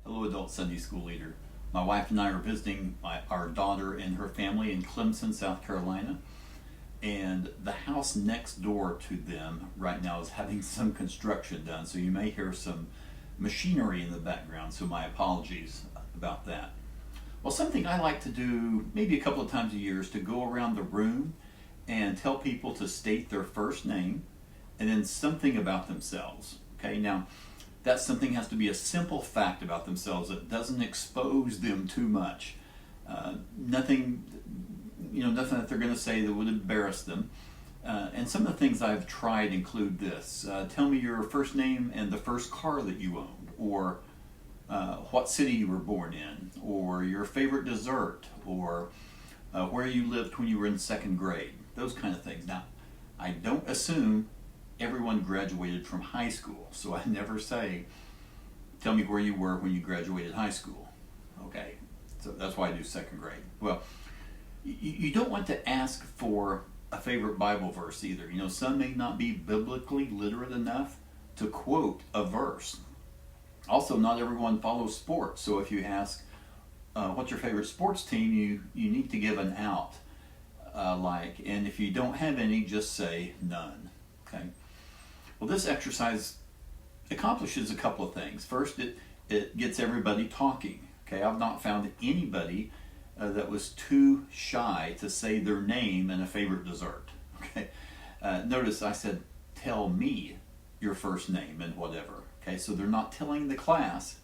Hello, adult Sunday school leader. My wife and I are visiting our daughter and her family in Clemson, South Carolina. And the house next door to them right now is having some construction done, so you may hear some machinery in the background, so my apologies about that. Well, something I like to do maybe a couple of times a year is to go around the room and tell people to state their first name and then something about themselves. Okay, now that something has to be a simple fact about themselves that doesn't expose them too much. Nothing that they're going to say that would embarrass them. And some of the things I've tried include this. Tell me your first name and the first car that you owned, or what city you were born in, or your favorite dessert, or where you lived when you were in second grade. Those kind of things. Now, I don't assume everyone graduated from high school, so I never say, tell me where you were when you graduated high school. Okay, so that's why I do second grade. Well, you don't want to ask for a favorite Bible verse either. You know, some may not be biblically literate enough to quote a verse. Also, not everyone follows sports, so if you ask, what's your favorite sports team, you need to give an out. And if you don't have any, just say none. Okay. Well, this exercise accomplishes a couple of things. First, it gets everybody talking. Okay, I've not found anybody that was too shy to say their name and a favorite dessert. Okay, notice I said, tell me your first name and whatever. Okay, so they're not telling the class,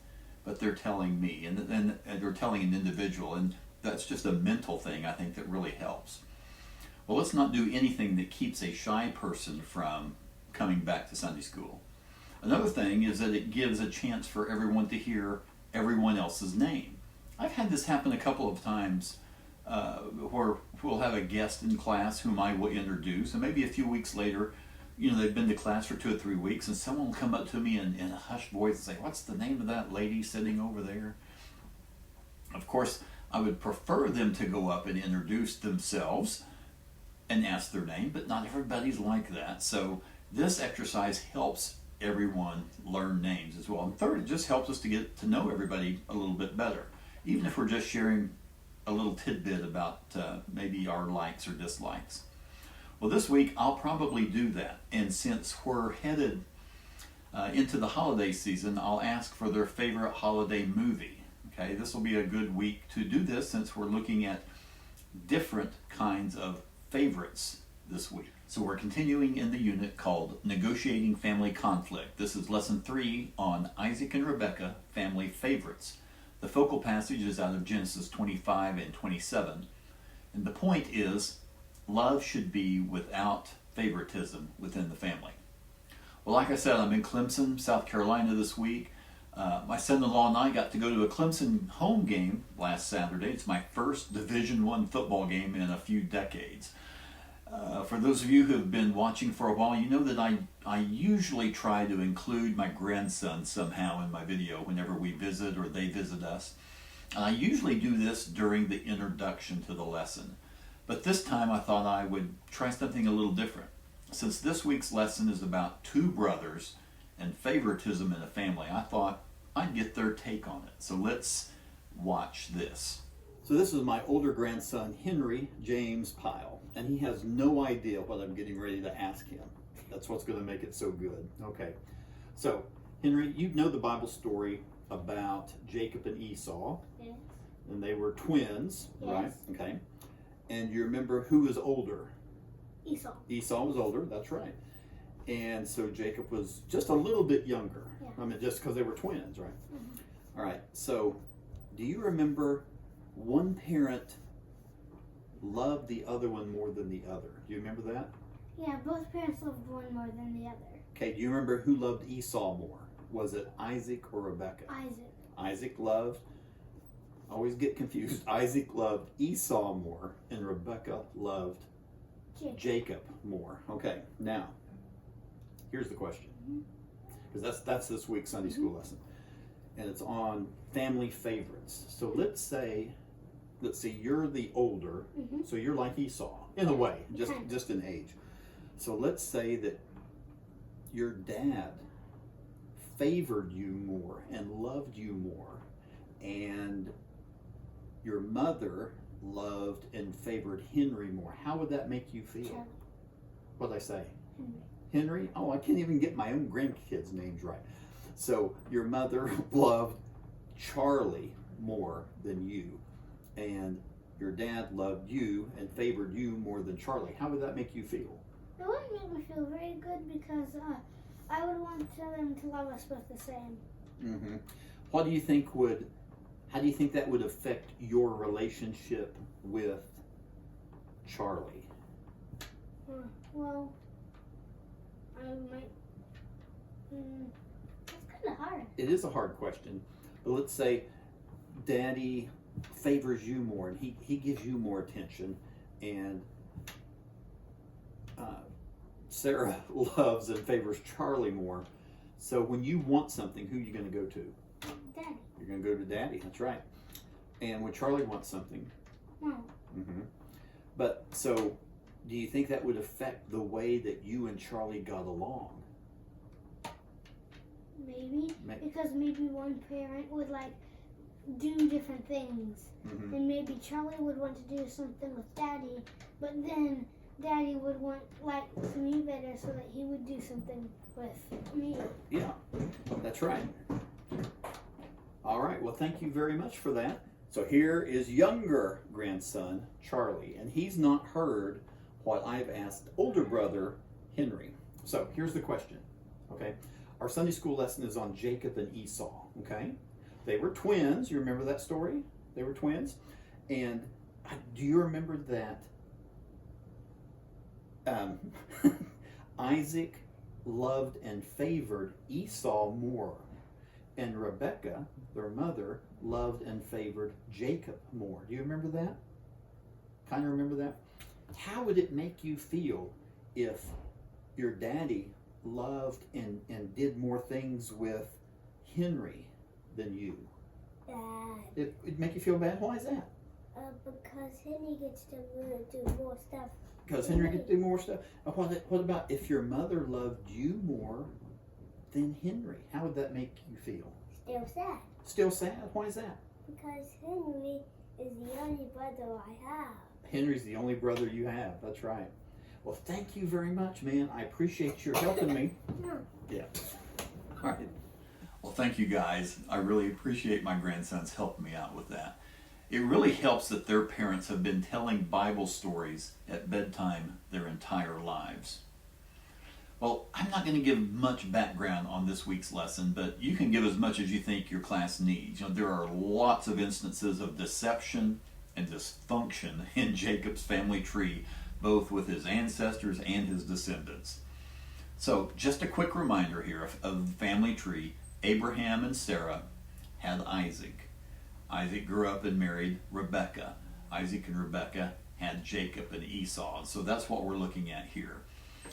but they're telling me, and they're telling an individual, and that's just a mental thing I think that really helps. Well, let's not do anything that keeps a shy person from coming back to Sunday school. Another thing is that it gives a chance for everyone to hear everyone else's name. I've had this happen a couple of times where we'll have a guest in class whom I will introduce, and maybe a few weeks later, they've been to class for 2 or 3 weeks, and someone will come up to me in a hushed voice and say, what's the name of that lady sitting over there? Of course, I would prefer them to go up and introduce themselves and ask their name, but not everybody's like that. So this exercise helps everyone learn names as well. And third, it just helps us to get to know everybody a little bit better, even if we're just sharing a little tidbit about maybe our likes or dislikes. Well, this week I'll probably do that, and since we're headed into the holiday season, I'll ask for their favorite holiday movie. Okay, this will be a good week to do this since we're looking at different kinds of favorites this week. So we're continuing in the unit called Negotiating Family Conflict. This is lesson 3 on Isaac and Rebekah, family favorites. The focal passage is out of Genesis 25 and 27. And the point is, love should be without favoritism within the family. Well, like I said, I'm in Clemson, South Carolina this week. My son-in-law and I got to go to a Clemson home game last Saturday. It's my first Division I football game in a few decades. For those of you who have been watching for a while, you know that I usually try to include my grandson somehow in my video whenever we visit or they visit us. And I usually do this during the introduction to the lesson. But this time I thought I would try something a little different. Since this week's lesson is about 2 brothers and favoritism in a family, I thought I'd get their take on it. So let's watch this. So this is my older grandson, Henry James Pyle, and he has no idea what I'm getting ready to ask him. That's what's going to make it so good. Okay, so Henry, you know the Bible story about Jacob and Esau. Yes. And they were twins, Yes. right? Okay. And you remember who was older? Esau. Esau was older, that's right. And so Jacob was just a little bit younger. Yeah. I mean, just because they were twins, right? Mm-hmm. All right, so do you remember one parent loved the other one more than the other? Do you remember that? Yeah, both parents loved one more than the other. Okay, do you remember who loved Esau more? Was it Isaac or Rebekah? Isaac. Isaac loved, I always get confused, Isaac loved Esau more and Rebekah loved Jacob more. Okay, now, here's the question. Because that's this week's Sunday school lesson. And it's on family favorites. So let's say you're the older, so you're like Esau, in a way, just in age. So let's say that your dad favored you more and loved you more and your mother loved and favored Henry more, how would that make you feel? Charlie. What did I say? Henry. Henry? Oh, I can't even get my own grandkids' names right. So your mother loved Charlie more than you, and your dad loved you and favored you more than Charlie. How would that make you feel? It wouldn't make me feel very good because I would want them to love us both the same. Mm-hmm. How do you think that would affect your relationship with Charlie? Well, I might. That's kind of hard. It is a hard question, but let's say Daddy favors you more and he gives you more attention, and Sarah loves and favors Charlie more. So when you want something, who are you going to go to? Daddy. You're going to go to Daddy. That's right. And when Charlie wants something, Mom. mm-hmm. But so, do you think that would affect the way that you and Charlie got along? Maybe. Because maybe one parent would do different things. Mm-hmm. And maybe Charlie would want to do something with Daddy, but then Daddy would want me better so that he would do something with me. Yeah, that's right. All right, well, thank you very much for that. So here is younger grandson, Charlie, and he's not heard what I've asked older brother, Henry. So here's the question, okay? Our Sunday school lesson is on Jacob and Esau, okay? They were twins. You remember that story? They were twins. And do you remember that Isaac loved and favored Esau more, and Rebekah, their mother, loved and favored Jacob more? Do you remember that? Kind of remember that? How would it make you feel if your daddy loved and did more things with Henry than you? Bad. It'd make you feel bad? Why is that? Because Henry gets to do more stuff. Because Henry gets to do more stuff. What about if your mother loved you more than Henry? How would that make you feel? Still sad. Still sad? Why is that? Because Henry is the only brother I have. Henry's the only brother you have. That's right. Well, thank you very much, man. I appreciate your helping me. No. Yeah. All right. Well, thank you guys. I really appreciate my grandsons helping me out with that. It really helps that their parents have been telling Bible stories at bedtime their entire lives. Well, I'm not going to give much background on this week's lesson, but you can give as much as you think your class needs. There are lots of instances of deception and dysfunction in Jacob's family tree, both with his ancestors and his descendants. So, just a quick reminder here of the family tree. Abraham and Sarah had Isaac. Isaac grew up and married Rebekah. Isaac and Rebekah had Jacob and Esau. So that's what we're looking at here.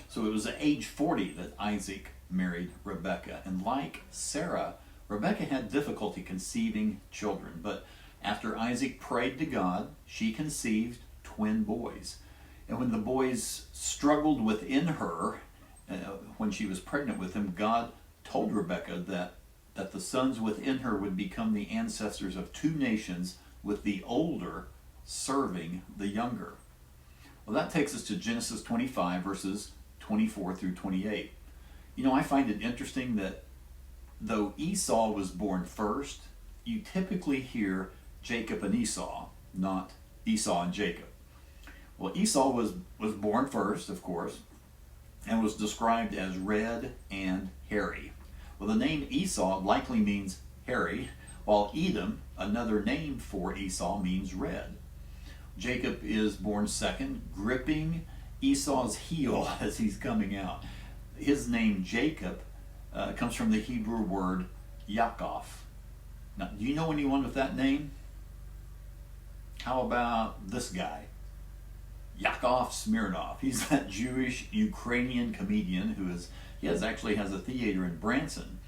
So it was at age 40 that Isaac married Rebekah. And like Sarah, Rebekah had difficulty conceiving children. But after Isaac prayed to God, she conceived twin boys. And when the boys struggled within her, when she was pregnant with them, God told Rebekah that the sons within her would become the ancestors of two nations, with the older serving the younger. Well, that takes us to Genesis 25, verses 24 through 28. I find it interesting that though Esau was born first, you typically hear Jacob and Esau, not Esau and Jacob. Well, Esau was born first, of course, and was described as red and hairy. Well, the name Esau likely means hairy, while Edom, another name for Esau, means red. Jacob is born second, gripping Esau's heel as he's coming out. His name Jacob comes from the Hebrew word Yaakov. Now, do you know anyone with that name? How about this guy? Yakov Smirnov. He's that Jewish Ukrainian comedian who actually has a theater in Branson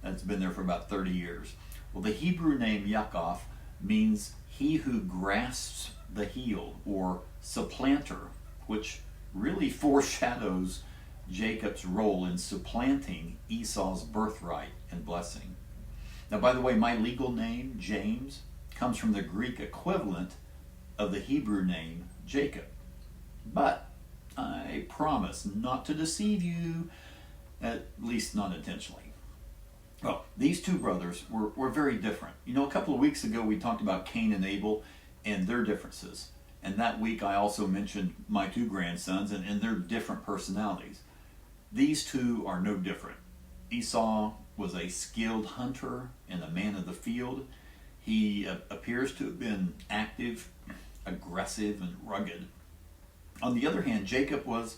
that's been there for about 30 years. Well, the Hebrew name Yaakov means he who grasps the heel, or supplanter, which really foreshadows Jacob's role in supplanting Esau's birthright and blessing. Now, by the way, my legal name, James, comes from the Greek equivalent of the Hebrew name Jacob. But I promise not to deceive you, at least not intentionally. Well, these two brothers were very different. You know, a couple of weeks ago we talked about Cain and Abel and their differences. And that week I also mentioned my two grandsons and their different personalities. These two are no different. Esau was a skilled hunter and a man of the field. He appears to have been active, aggressive, and rugged. On the other hand, Jacob was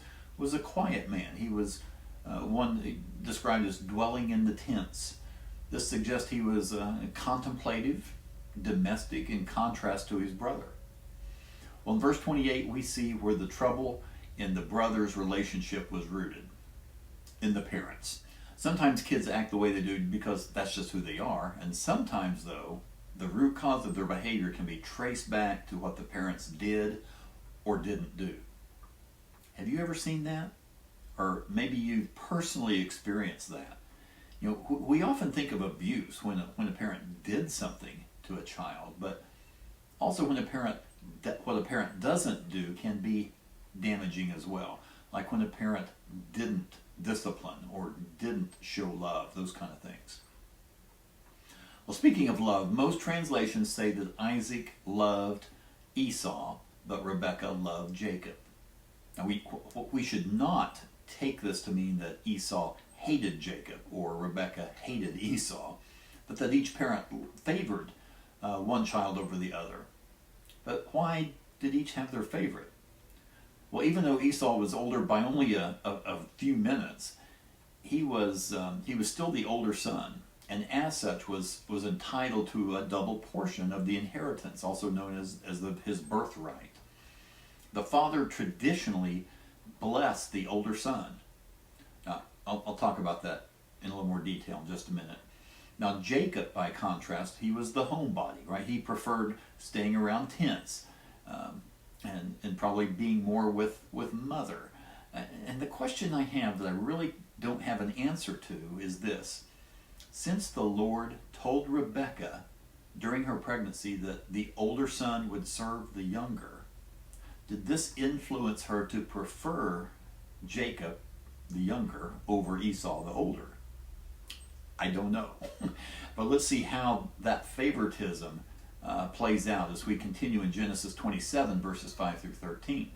a quiet man. He was one described as dwelling in the tents. This suggests he was contemplative, domestic, in contrast to his brother. Well, in verse 28, we see where the trouble in the brothers' relationship was rooted in the parents. Sometimes kids act the way they do because that's just who they are, and sometimes, though, the root cause of their behavior can be traced back to what the parents did or didn't do. Have you ever seen that? Or maybe you've personally experienced that. You know, we often think of abuse when a parent did something to a child, but also when what a parent doesn't do can be damaging as well. Like when a parent didn't discipline or didn't show love, those kind of things. Well, speaking of love, most translations say that Isaac loved Esau, but Rebekah loved Jacob. Now, we should not take this to mean that Esau hated Jacob or Rebekah hated Esau, but that each parent favored one child over the other. But why did each have their favorite? Well, even though Esau was older by only a few minutes, he was still the older son, and as such was entitled to a double portion of the inheritance, also known as his birthright. The father traditionally blessed the older son. Now, I'll talk about that in a little more detail in just a minute. Now, Jacob, by contrast, he was the homebody, right? He preferred staying around tents and probably being more with mother. And the question I have that I really don't have an answer to is this. Since the Lord told Rebekah during her pregnancy that the older son would serve the younger, did this influence her to prefer Jacob, the younger, over Esau, the older? I don't know. But let's see how that favoritism plays out as we continue in Genesis 27, verses 5 through 13.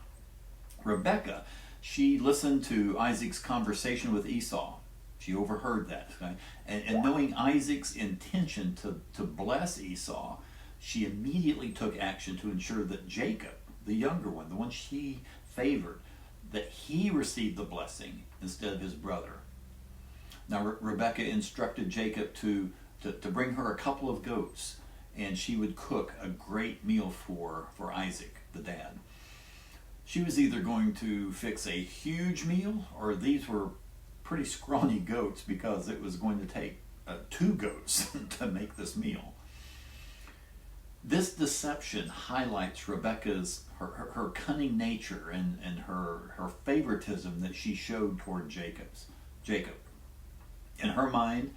Rebekah, she listened to Isaac's conversation with Esau. She overheard that. Okay? And knowing Isaac's intention to bless Esau, she immediately took action to ensure that Jacob, the younger one, the one she favored, that he received the blessing instead of his brother. Now, Rebekah instructed Jacob to bring her a couple of goats, and she would cook a great meal for Isaac, the dad. She was either going to fix a huge meal, or these were pretty scrawny goats because it was going to take 2 goats to make this meal. This deception highlights Rebekah's her cunning nature and her favoritism that she showed toward Jacob. In her mind,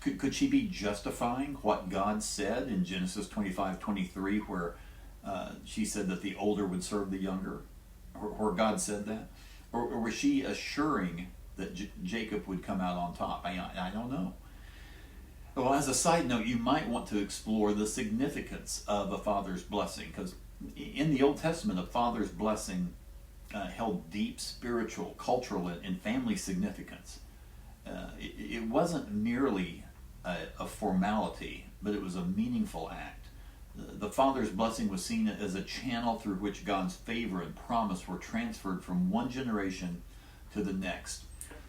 could she be justifying what God said in Genesis 25:23, where she said that the older would serve the younger, or God said that? Or was she assuring that Jacob would come out on top? I don't know. Well, as a side note, you might want to explore the significance of a father's blessing, because in the Old Testament, a father's blessing held deep spiritual, cultural, and family significance. It wasn't merely a formality, but it was a meaningful act. The father's blessing was seen as a channel through which God's favor and promise were transferred from one generation to the next.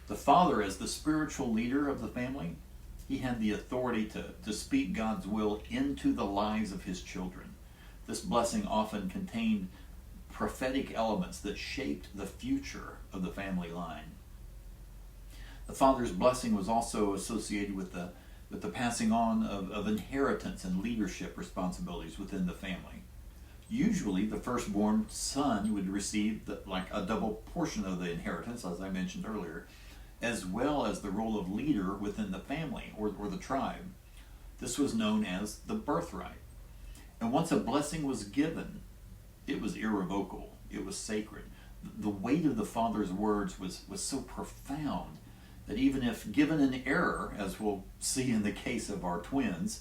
The father, as the spiritual leader of the family, he had the authority to speak God's will into the lives of his children. This blessing often contained prophetic elements that shaped the future of the family line. The father's blessing was also associated with the passing on of inheritance and leadership responsibilities within the family. Usually, the firstborn son would receive like a double portion of the inheritance, as I mentioned earlier, as well as the role of leader within the family or the tribe. This was known as the birthright. And once a blessing was given, it was irrevocable. It was sacred. The weight of the father's words was so profound that even if given an error, as we'll see in the case of our twins,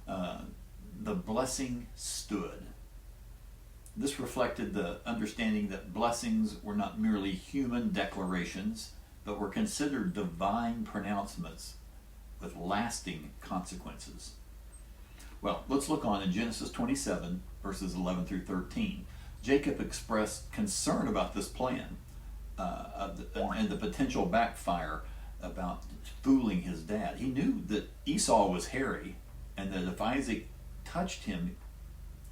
the blessing stood. This reflected the understanding that blessings were not merely human declarations, but were considered divine pronouncements with lasting consequences. Well, let's look on in Genesis 27, verses 11 through 13. Jacob expressed concern about this plan and the potential backfire about fooling his dad. He knew that Esau was hairy and that if Isaac touched him,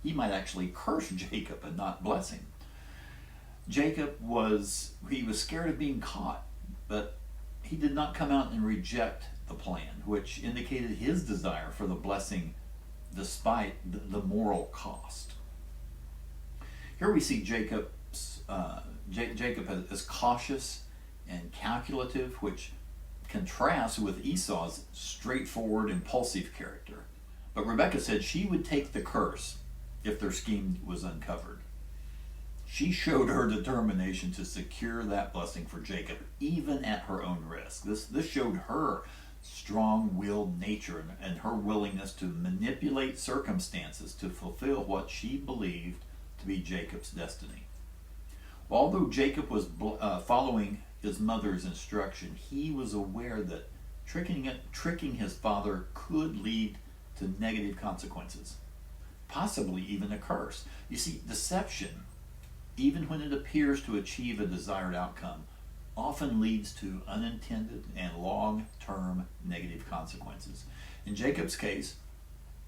he might actually curse Jacob and not bless him. Jacob was scared of being caught, but he did not come out and reject the plan, which indicated his desire for the blessing despite the moral cost. Here we see Jacob as cautious and calculative, which contrasts with Esau's straightforward, impulsive character. But Rebekah said she would take the curse if their scheme was uncovered. She showed her determination to secure that blessing for Jacob, even at her own risk. This showed her strong-willed nature and her willingness to manipulate circumstances to fulfill what she believed to be Jacob's destiny. Although Jacob was following his mother's instruction, he was aware that tricking his father could lead to negative consequences, possibly even a curse. You see, deception, even when it appears to achieve a desired outcome, often leads to unintended and long-term negative consequences. In Jacob's case,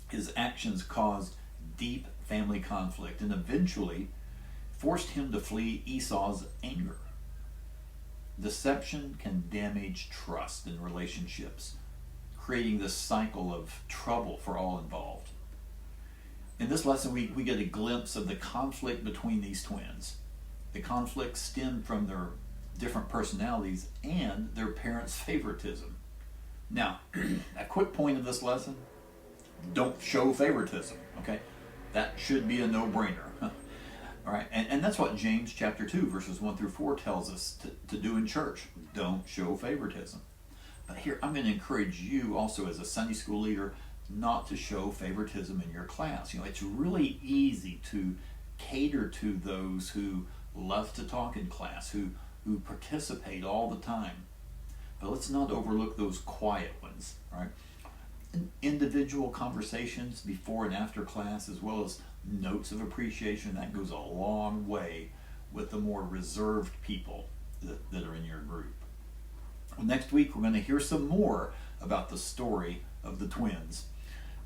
his actions caused deep family conflict and eventually forced him to flee Esau's anger. Deception can damage trust in relationships, creating this cycle of trouble for all involved. In this lesson, we get a glimpse of the conflict between these twins. The conflict stemmed from their different personalities and their parents' favoritism. Now, a quick point of this lesson, don't show favoritism, okay? That should be a no-brainer. All right, and that's what James chapter 2, verses 1 through 4 tells us to do in church. Don't show favoritism. But here, I'm going to encourage you also as a Sunday school leader not to show favoritism in your class. You know, it's really easy to cater to those who love to talk in class, who participate all the time. But let's not overlook those quiet ones, right? Individual conversations before and after class, as well as notes of appreciation, that goes a long way with the more reserved people that are in your group. Well, next week, we're going to hear some more about the story of the twins.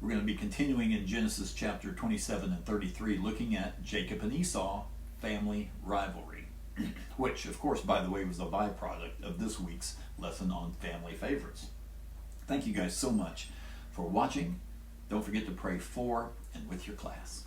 We're going to be continuing in Genesis chapter 27 and 33, looking at Jacob and Esau, family rivalry, which, of course, by the way, was a byproduct of this week's lesson on family favorites. Thank you guys so much for watching. Don't forget to pray for and with your class.